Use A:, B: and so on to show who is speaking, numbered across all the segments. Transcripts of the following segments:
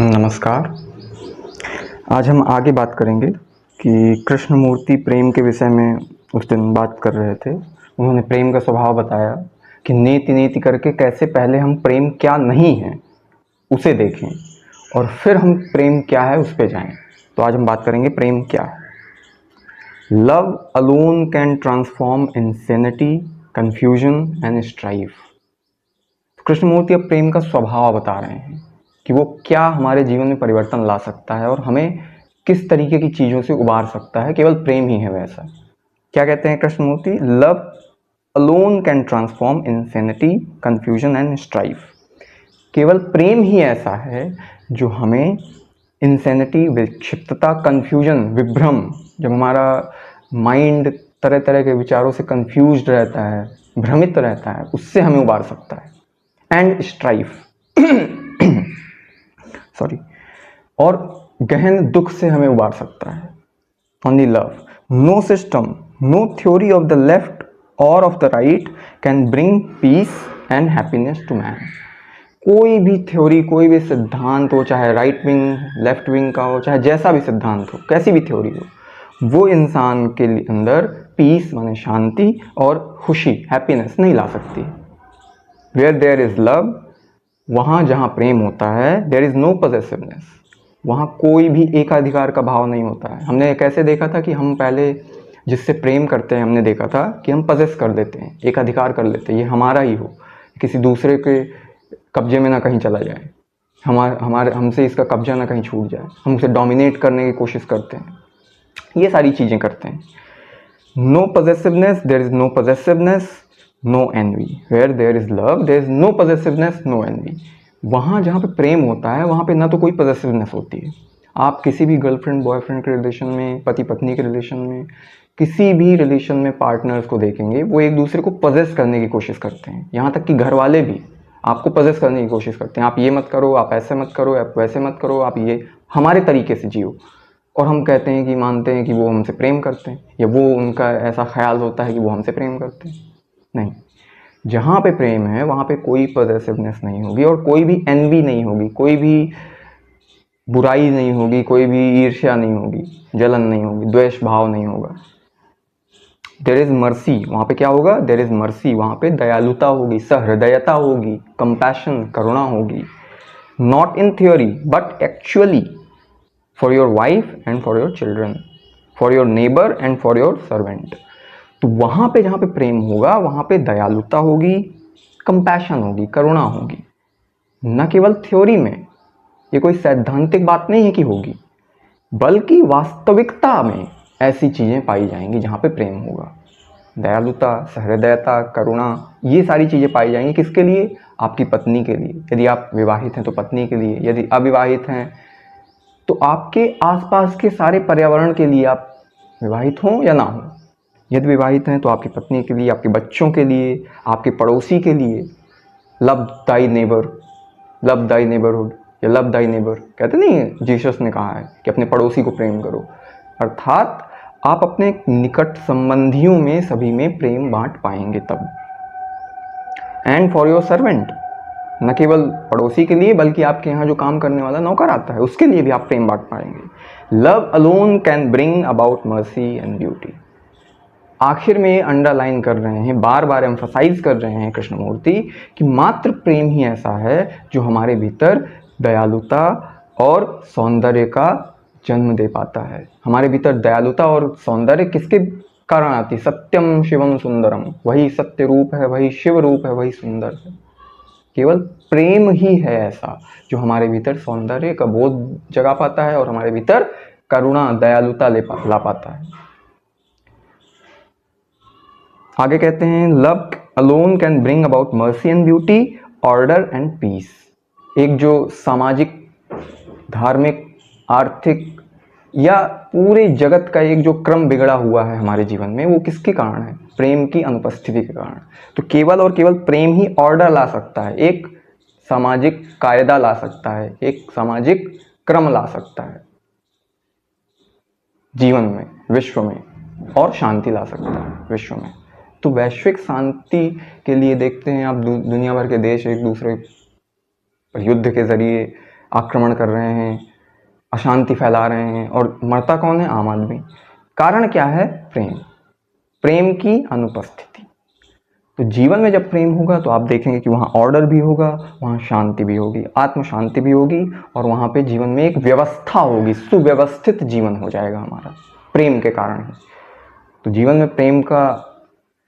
A: नमस्कार। आज हम आगे बात करेंगे कि कृष्णमूर्ति प्रेम के विषय में उस दिन बात कर रहे थे। उन्होंने प्रेम का स्वभाव बताया कि नेति नेति करके कैसे पहले हम प्रेम क्या नहीं है उसे देखें और फिर हम प्रेम क्या है उस पर जाएं। तो आज हम बात करेंगे प्रेम क्या है। Love alone can transform insanity, confusion and strife. Krishnamurti अब प्रेम का स्वभाव बता रहे हैं कि वो क्या हमारे जीवन में परिवर्तन ला सकता है और हमें किस तरीके की चीज़ों से उबार सकता है। केवल प्रेम ही है वैसा। क्या कहते हैं Krishnamurti? Love alone can transform insanity, confusion and strife. केवल प्रेम ही ऐसा है जो हमें इंसेनिटी, विक्षिप्तता, कंफ्यूजन, विभ्रम, जब हमारा माइंड तरह तरह के विचारों से कंफ्यूज्ड रहता है, भ्रमित रहता है, उससे हमें उबार सकता है। एंड स्ट्राइफ सॉरी, और गहन दुख से हमें उबार सकता है। Only love, no system, no theory of the left or of the right can bring peace and happiness to man. कोई भी थ्योरी, कोई भी सिद्धांत हो, चाहे राइट विंग, लेफ्ट विंग का हो, चाहे जैसा भी सिद्धांत हो, कैसी भी थ्योरी हो, वो इंसान के अंदर पीस माने शांति और खुशी, हैप्पीनेस नहीं ला सकती। वेयर देयर इज लव, वहाँ जहाँ प्रेम होता है, देयर इज नो पॉसेसिवनेस, वहाँ कोई भी एकाधिकार का भाव नहीं होता है। हमने कैसे देखा था कि हम पहले जिससे प्रेम करते हैं, हमने देखा था कि हम पजेस कर देते हैं, एकाधिकार कर लेते हैं, ये हमारा ही हो, किसी दूसरे के कब्जे में ना कहीं चला जाए, हमारे हमसे इसका कब्जा ना कहीं छूट जाए, हम उसे डोमिनेट करने की कोशिश करते हैं, ये सारी चीज़ें करते हैं। No possessiveness, there is no possessiveness, no envy. Where there is love, there is no possessiveness, no envy. वहाँ जहाँ पे प्रेम होता है वहाँ पे ना तो कोई पॉसेसिवनेस होती है। आप किसी भी गर्लफ्रेंड बॉयफ्रेंड के रिलेशन में, पति पत्नी के रिलेशन में, किसी भी रिलेशन में पार्टनर्स को देखेंगे, वो एक दूसरे को पजेस करने की कोशिश करते हैं। यहाँ तक कि घर वाले भी आपको पजेस करने की कोशिश करते हैं। आप ये मत करो, आप ऐसे मत करो, आप वैसे मत करो, आप ये हमारे तरीके से जियो। और हम कहते हैं कि मानते हैं कि वो हमसे प्रेम करते हैं, या वो उनका ऐसा ख्याल होता है कि वो हमसे प्रेम करते हैं। नहीं, जहाँ पे प्रेम है वहाँ पे कोई पॉसेसिवनेस नहीं होगी और कोई भी एनवी नहीं होगी, कोई भी बुराई नहीं होगी, कोई भी ईर्ष्या नहीं होगी, जलन नहीं होगी, द्वेष भाव नहीं होगा। देयर इज मर्सी, वहाँ पे क्या होगा? देयर इज मर्सी, वहाँ पे दयालुता होगी, सहृदयता होगी, कंपैशन, करुणा होगी। Not in theory but actually, for your wife and for your children, for your neighbour and for your servant. तो वहाँ पे जहाँ पे प्रेम होगा वहाँ पे दयालुता होगी, कंपैशन होगी, करुणा होगी। न केवल थ्योरी में, ये कोई सैद्धांतिक बात नहीं है कि होगी, बल्कि वास्तविकता में ऐसी चीज़ें पाई जाएंगी जहाँ पे प्रेम होगा। दयालुता, सहृदयता, करुणा, ये सारी चीज़ें पाई जाएंगी। किसके लिए? आपकी पत्नी के लिए। यदि आप विवाहित हैं तो पत्नी के लिए, यदि अविवाहित हैं तो आपके आसपास के सारे पर्यावरण के लिए, आप विवाहित हों या ना हों। यदि विवाहित हैं तो आपकी पत्नी के लिए, आपके बच्चों के लिए, आपके पड़ोसी के लिए। लव दाई नेबर, लव दाई नेबरहुड या लव दाई नेबर, कहते नहीं, जीसस ने कहा है कि अपने पड़ोसी को प्रेम करो। अर्थात आप अपने निकट संबंधियों में सभी में प्रेम बांट पाएंगे तब। एंड फॉर योर सर्वेंट, न केवल पड़ोसी के लिए बल्कि आपके यहाँ जो काम करने वाला नौकर आता है उसके लिए भी आप प्रेम बांट पाएंगे। Love alone can bring about mercy and beauty. आखिर में अंडरलाइन कर रहे हैं, बार बार एम्फसाइज कर रहे हैं कृष्णमूर्ति कि मात्र प्रेम ही ऐसा है जो हमारे भीतर दयालुता और सौंदर्य का जन्म दे पाता है। हमारे भीतर दयालुता और सौंदर्य किसके कारण आती? सत्यम शिवम सुंदरम, वही सत्य रूप है, वही शिव रूप है, वही सुंदर है। केवल प्रेम ही है ऐसा जो हमारे भीतर सौंदर्य का बोध जगा पाता है और हमारे भीतर करुणा, दयालुता ला पाता है। आगे कहते हैं, love alone can bring about mercy and beauty, order and peace. एक जो सामाजिक, धार्मिक, आर्थिक या पूरे जगत का एक जो क्रम बिगड़ा हुआ है हमारे जीवन में, वो किसके कारण है? प्रेम की अनुपस्थिति के कारण। तो केवल और केवल प्रेम ही ऑर्डर ला सकता है, एक सामाजिक कायदा ला सकता है, एक सामाजिक क्रम ला सकता है जीवन में, विश्व में, और शांति ला सकता है विश्व में। तो वैश्विक शांति के लिए देखते हैं आप दुनिया भर के देश एक दूसरे पर युद्ध के जरिए आक्रमण कर रहे हैं, अशांति फैला रहे हैं, और मरता कौन है? आम आदमी। कारण क्या है? प्रेम, प्रेम की अनुपस्थिति। तो जीवन में जब प्रेम होगा तो आप देखेंगे कि वहाँ ऑर्डर भी होगा, वहाँ शांति भी होगी, आत्म शांति भी होगी, और वहाँ पे जीवन में एक व्यवस्था होगी, सुव्यवस्थित जीवन हो जाएगा हमारा प्रेम के कारण ही। तो जीवन में प्रेम का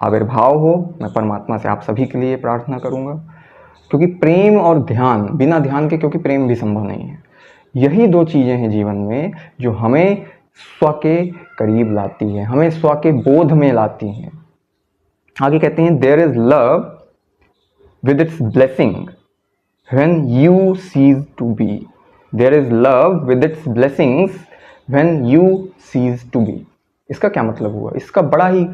A: आविर्भाव हो, मैं परमात्मा से आप सभी के लिए प्रार्थना करूँगा, क्योंकि प्रेम और ध्यान, बिना ध्यान के क्योंकि प्रेम भी संभव नहीं है, यही दो चीज़ें हैं जीवन में जो हमें स्व के करीब लाती है, हमें स्व के बोध में लाती हैं। आगे कहते हैं, there is love with its blessing when you cease to be. There is love with its blessings when you cease to be. इसका क्या मतलब हुआ? इसका बड़ा ही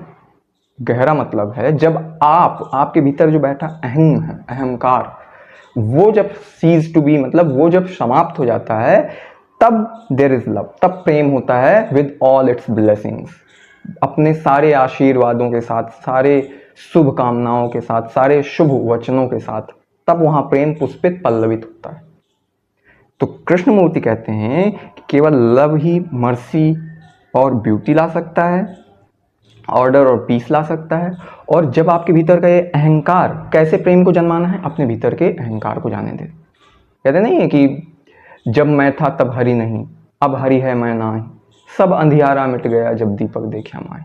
A: गहरा मतलब है, जब आपके भीतर जो बैठा अहम है, अहंकार, वो जब सीज टू बी मतलब वो जब समाप्त हो जाता है, तब देयर इज लव, तब प्रेम होता है विद ऑल इट्स ब्लेसिंग्स, अपने सारे आशीर्वादों के साथ, सारे शुभ कामनाओं के साथ, सारे शुभ वचनों के साथ, तब वहां प्रेम पुष्पित पल्लवित होता है। तो कृष्णमूर्ति कहते हैं कि केवल लव ही मर्सी और ब्यूटी ला सकता है, ऑर्डर और पीस ला सकता है। और जब आपके भीतर का ये अहंकार, कैसे प्रेम को जन्माना है? अपने भीतर के अहंकार को जाने दे। कहते नहीं है कि जब मैं था तब हरि नहीं, अब हरि है मैं नाही, सब अंधियारा मिट गया जब दीपक देखा माए।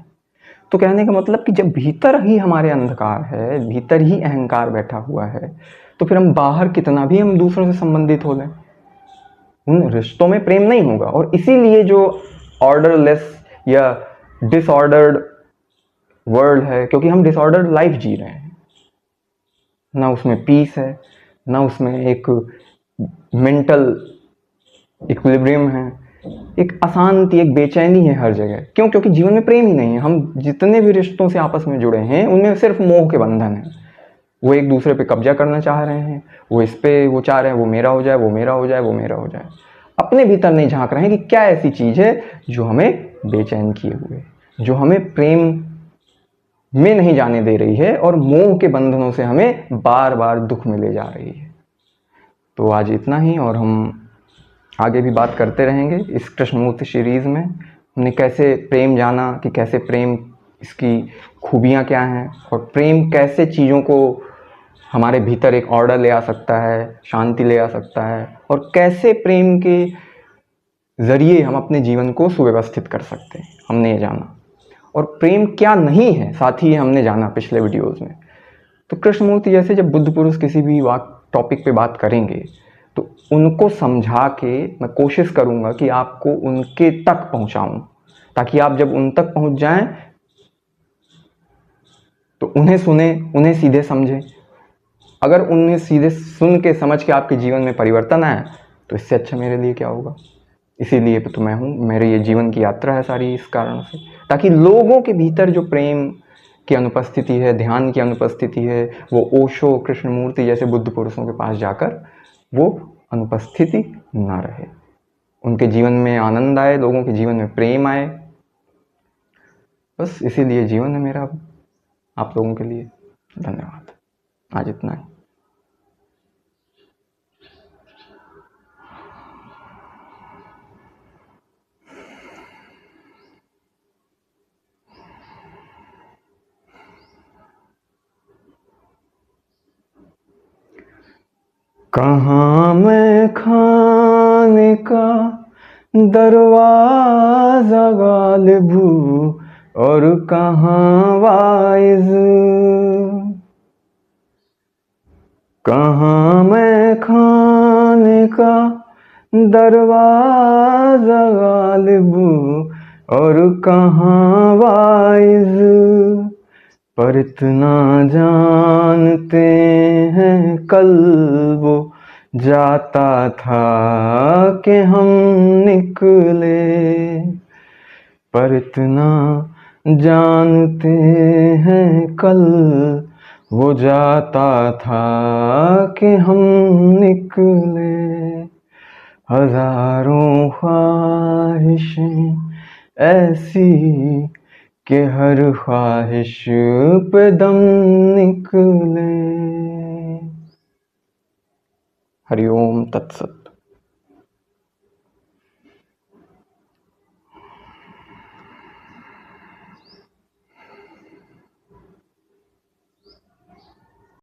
A: तो कहने का मतलब कि जब भीतर ही हमारे अंधकार है, भीतर ही अहंकार बैठा हुआ है, तो फिर हम बाहर कितना भी हम दूसरों से संबंधित हो लें, उन रिश्तों में प्रेम नहीं होगा। और इसीलिए जो ऑर्डरलेस या डिसऑर्डर्ड वर्ल्ड है, क्योंकि हम डिसऑर्डर्ड लाइफ जी रहे हैं, ना उसमें पीस है, ना उसमें एक मेंटल इक्विलिब्रियम है, एक अशांति, एक बेचैनी है हर जगह। क्यों? क्योंकि जीवन में प्रेम ही नहीं है। हम जितने भी रिश्तों से आपस में जुड़े हैं, उनमें सिर्फ मोह के बंधन है। वो एक दूसरे पे कब्जा करना चाह रहे हैं, वो इस पे वो चाह रहे हैं वो मेरा हो जाए, वो मेरा हो जाए, वो मेरा हो जाए। अपने भीतर नहीं झांक रहे हैं कि क्या ऐसी चीज है जो हमें बेचैन किए हुए, जो हमें प्रेम में नहीं जाने दे रही है, और मोह के बंधनों से हमें बार बार दुख में ले जा रही है। तो आज इतना ही, और हम आगे भी बात करते रहेंगे इस कृष्णमूर्ति सीरीज़ में। हमने कैसे प्रेम जाना, कि कैसे प्रेम, इसकी खूबियाँ क्या हैं, और प्रेम कैसे चीज़ों को हमारे भीतर एक ऑर्डर ले आ सकता है, शांति ले आ सकता है, और कैसे प्रेम के ज़रिए हम अपने जीवन को सुव्यवस्थित कर सकते हैं, हमने ये जाना। और प्रेम क्या नहीं है, साथ ही हमने जाना पिछले वीडियोज़ में। तो कृष्णमूर्ति जैसे जब बुद्ध पुरुष किसी भी टॉपिक पे बात करेंगे, तो उनको समझा के मैं कोशिश करूंगा कि आपको उनके तक पहुंचाऊं, ताकि आप जब उन तक पहुंच जाएं तो उन्हें सुने, उन्हें सीधे समझें। अगर उन्हें सीधे सुन के समझ के आपके जीवन में परिवर्तन आए, तो इससे अच्छा मेरे लिए क्या होगा। इसीलिए तो मैं हूँ, मेरे ये जीवन की यात्रा है सारी इस कारण से, ताकि लोगों के भीतर जो प्रेम की अनुपस्थिति है, ध्यान की अनुपस्थिति है, वो ओशो, कृष्णमूर्ति जैसे बुद्ध पुरुषों के पास जाकर वो अनुपस्थिति ना रहे, उनके जीवन में आनंद आए, लोगों के जीवन में प्रेम आए। बस इसीलिए जीवन है मेरा आप लोगों के लिए। धन्यवाद। आज इतना ही। कहाँ मैं खाने का दरवाजा गालिब हूँ, और कहाँ वाइज। कहाँ मैं खाने का दरवाजा गालिब हूँ, और कहाँ वाइज। पर इतना जानते हैं कल वो जाता था कि हम निकले। पर इतना जानते हैं कल वो जाता था कि हम निकले। हजारों ख्वाहिशें ऐसी कि हर ख्वाहिश पे दम निकले। हरिओम तत्सत।